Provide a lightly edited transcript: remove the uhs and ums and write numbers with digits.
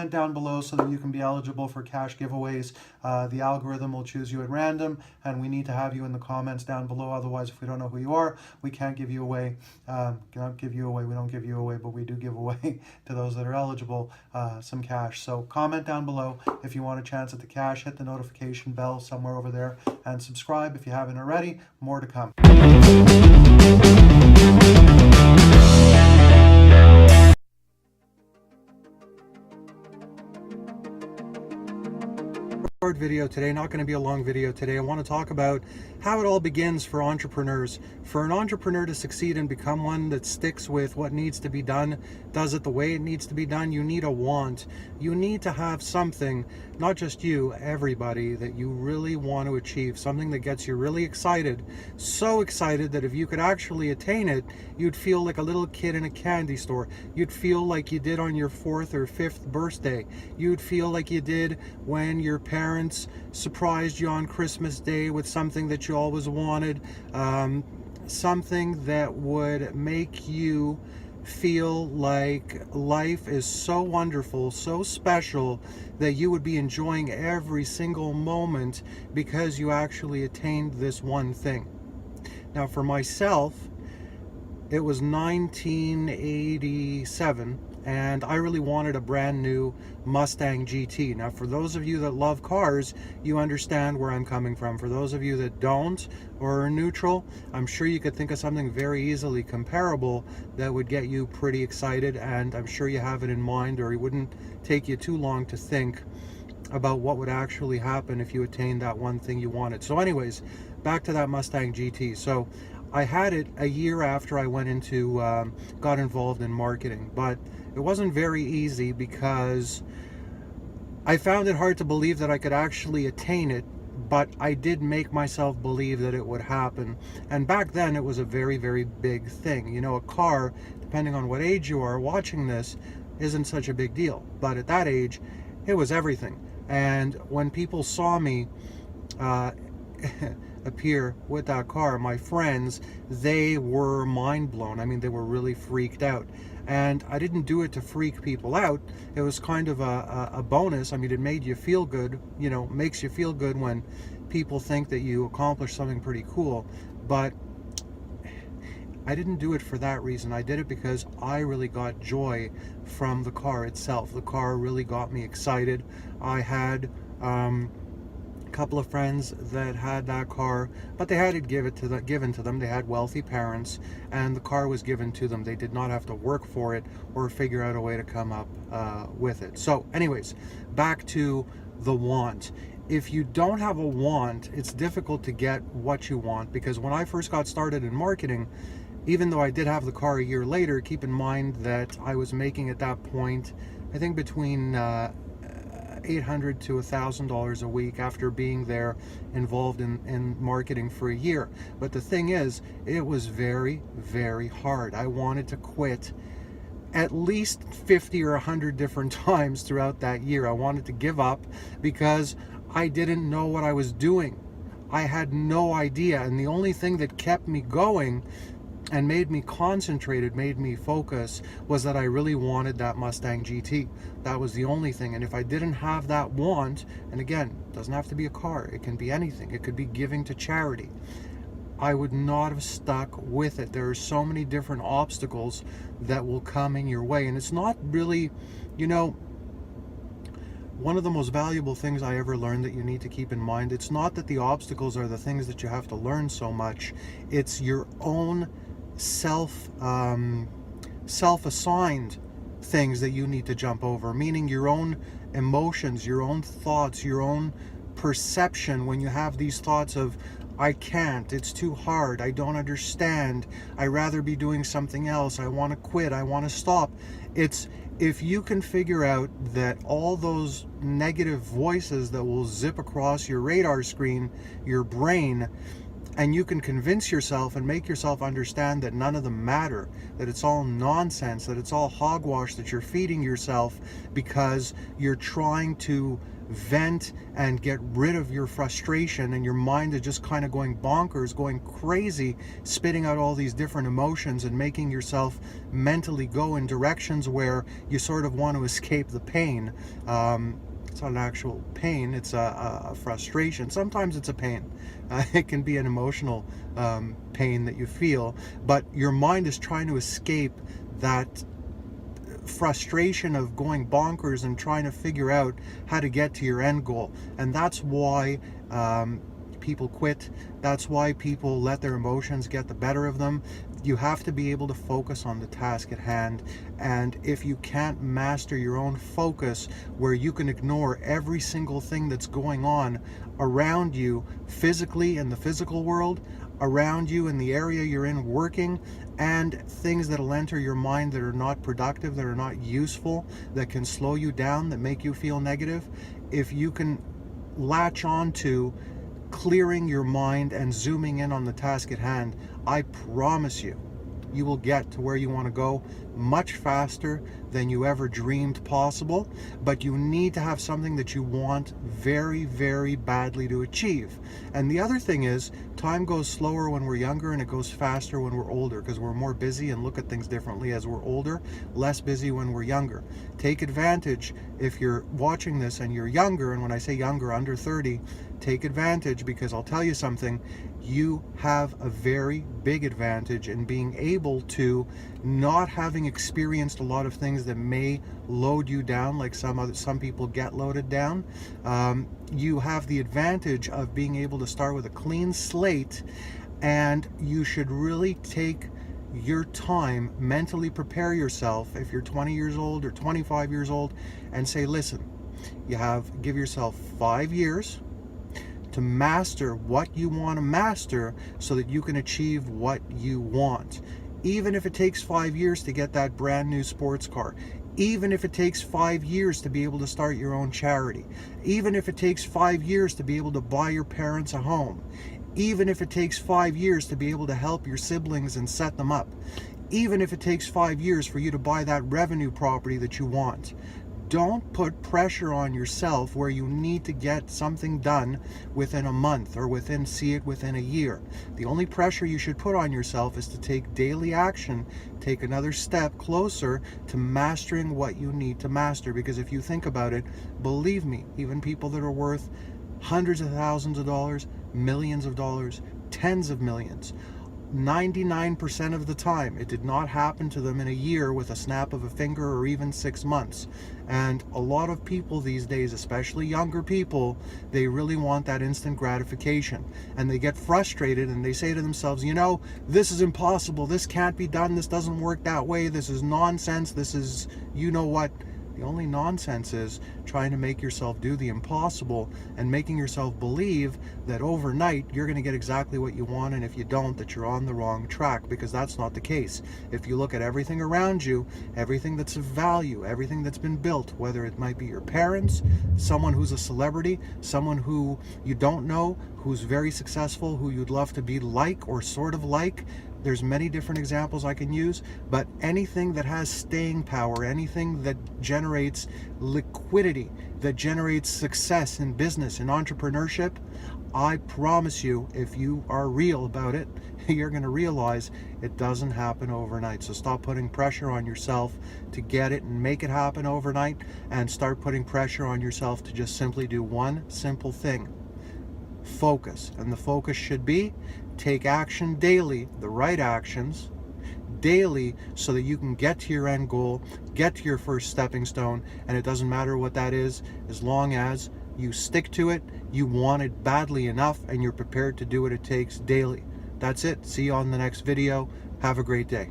comment down below so that you can be eligible for cash giveaways. The algorithm will choose you at random, and we need to have you in the comments down below. Otherwise, if we don't know who you are, we can't give you away. We don't give you away, but we do give away to those that are eligible some cash. So comment down below if you want a chance at the cash. Hit the notification bell somewhere over there and subscribe if you haven't already. More to come. Video today, not going to be a long video today. I want to talk about how it all begins for entrepreneurs. For an entrepreneur to succeed and become one that sticks with what needs to be done, does it the way it needs to be done, you need a want. You need to have something, not just you, everybody, that you really want to achieve, something that gets you really excited, so excited that if you could actually attain it, you'd feel like a little kid in a candy store. You'd feel like you did on your 4th or 5th birthday. You'd feel like you did when your parents surprised you on Christmas Day with something that you always wanted, something that would make you feel like life is so wonderful, so special, that you would be enjoying every single moment because you actually attained this one thing. Now for myself, it was 1987, and I really wanted a brand new Mustang GT. Now for those of you that love cars, you understand where I'm coming from. For those of you that don't or are neutral, I'm sure you could think of something very easily comparable that would get you pretty excited, and I'm sure you have it in mind, or it wouldn't take you too long to think about what would actually happen if you attained that one thing you wanted. So anyways, back to that Mustang GT. So I had it a year after I went into, got involved in marketing, but it wasn't very easy because I found it hard to believe that I could actually attain it, but I did make myself believe that it would happen. And back then it was a very, very big thing. You know, a car, depending on what age you are watching this, isn't such a big deal. But at that age, it was everything. And when people saw me appear with that car, my friends, they were mind blown. I mean, they were really freaked out. And I didn't do it to freak people out. It was kind of a bonus. I mean, it made you feel good, you know, makes you feel good when people think that you accomplished something pretty cool. But I didn't do it for that reason. I did it because I really got joy from the car itself. The car really got me excited. I had couple of friends that had that car, but they had it given to them. They had wealthy parents, and the car was given to them. They did not have to work for it or figure out a way to come up with it. So anyways, back to the want. If you don't have a want, it's difficult to get what you want, because when I first got started in marketing, even though I did have the car a year later, keep in mind that I was making at that point, I think between $800 to $1,000 a week after being there involved in marketing for a year. But the thing is, it was very, very hard. I wanted to quit at least 50 or 100 different times throughout that year. I wanted to give up because I didn't know what I was doing. I had no idea, and the only thing that kept me going and made me concentrated, made me focus, was that I really wanted that Mustang GT. That was the only thing. And if I didn't have that want, and again, it doesn't have to be a car, it can be anything, it could be giving to charity, I would not have stuck with it. There are so many different obstacles that will come in your way, and it's not really, you know, one of the most valuable things I ever learned that you need to keep in mind, it's not that the obstacles are the things that you have to learn so much, it's your own self-assigned things that you need to jump over, meaning your own emotions, your own thoughts, your own perception. When you have these thoughts of, I can't, it's too hard, I don't understand, I'd rather be doing something else, I want to quit, I want to stop. It's, if you can figure out that all those negative voices that will zip across your radar screen, your brain, and you can convince yourself and make yourself understand that none of them matter, that it's all nonsense, that it's all hogwash, that you're feeding yourself because you're trying to vent and get rid of your frustration, and your mind is just kind of going bonkers, going crazy, spitting out all these different emotions and making yourself mentally go in directions where you sort of want to escape the pain. It's not an actual pain, it's a frustration. Sometimes it's a pain. It can be an emotional pain that you feel, but your mind is trying to escape that frustration of going bonkers and trying to figure out how to get to your end goal. And that's why people quit. That's why people let their emotions get the better of them. You have to be able to focus on the task at hand. And if you can't master your own focus, where you can ignore every single thing that's going on around you, physically in the physical world, around you in the area you're in working, and things that'll enter your mind that are not productive, that are not useful, that can slow you down, that make you feel negative, if you can latch on to clearing your mind and zooming in on the task at hand, I promise you, you will get to where you want to go much faster than you ever dreamed possible. But you need to have something that you want very, very badly to achieve. And the other thing is, time goes slower when we're younger and it goes faster when we're older, because we're more busy and look at things differently as we're older, less busy when we're younger. Take advantage if you're watching this and you're younger, and when I say younger, under 30, take advantage, because I'll tell you something, you have a very big advantage in being able to, not having experienced a lot of things that may load you down, like some people get loaded down. You have the advantage of being able to start with a clean slate, and you should really take your time, mentally prepare yourself if you're 20 years old or 25 years old, and say, listen, give yourself 5 years to master what you want to master so that you can achieve what you want. Even if it takes 5 years to get that brand new sports car, even if it takes 5 years to be able to start your own charity, even if it takes 5 years to be able to buy your parents a home, even if it takes 5 years to be able to help your siblings and set them up, even if it takes 5 years for you to buy that revenue property that you want. Don't put pressure on yourself where you need to get something done within a month or within a year. The only pressure you should put on yourself is to take daily action, take another step closer to mastering what you need to master. Because if you think about it, believe me, even people that are worth hundreds of thousands of dollars, millions of dollars, tens of millions, 99% of the time, it did not happen to them in a year with a snap of a finger or even 6 months. And a lot of people these days, especially younger people, they really want that instant gratification. And they get frustrated and they say to themselves, you know, this is impossible, this can't be done, this doesn't work that way, this is nonsense, this is, you know what. The only nonsense is trying to make yourself do the impossible and making yourself believe that overnight you're going to get exactly what you want, and if you don't, that you're on the wrong track, because that's not the case. If you look at everything around you, everything that's of value, everything that's been built, whether it might be your parents, someone who's a celebrity, someone who you don't know, who's very successful, who you'd love to be like or sort of like, there's many different examples I can use, but anything that has staying power, anything that generates liquidity, that generates success in business, in entrepreneurship, I promise you, if you are real about it, you're going to realize it doesn't happen overnight. So stop putting pressure on yourself to get it and make it happen overnight, and start putting pressure on yourself to just simply do one simple thing. Focus. And the focus should be take action daily, the right actions daily, so that you can get to your end goal, get to your first stepping stone. And it doesn't matter what that is, as long as you stick to it, you want it badly enough, and you're prepared to do what it takes daily. That's it. See you on the next video. Have a great day.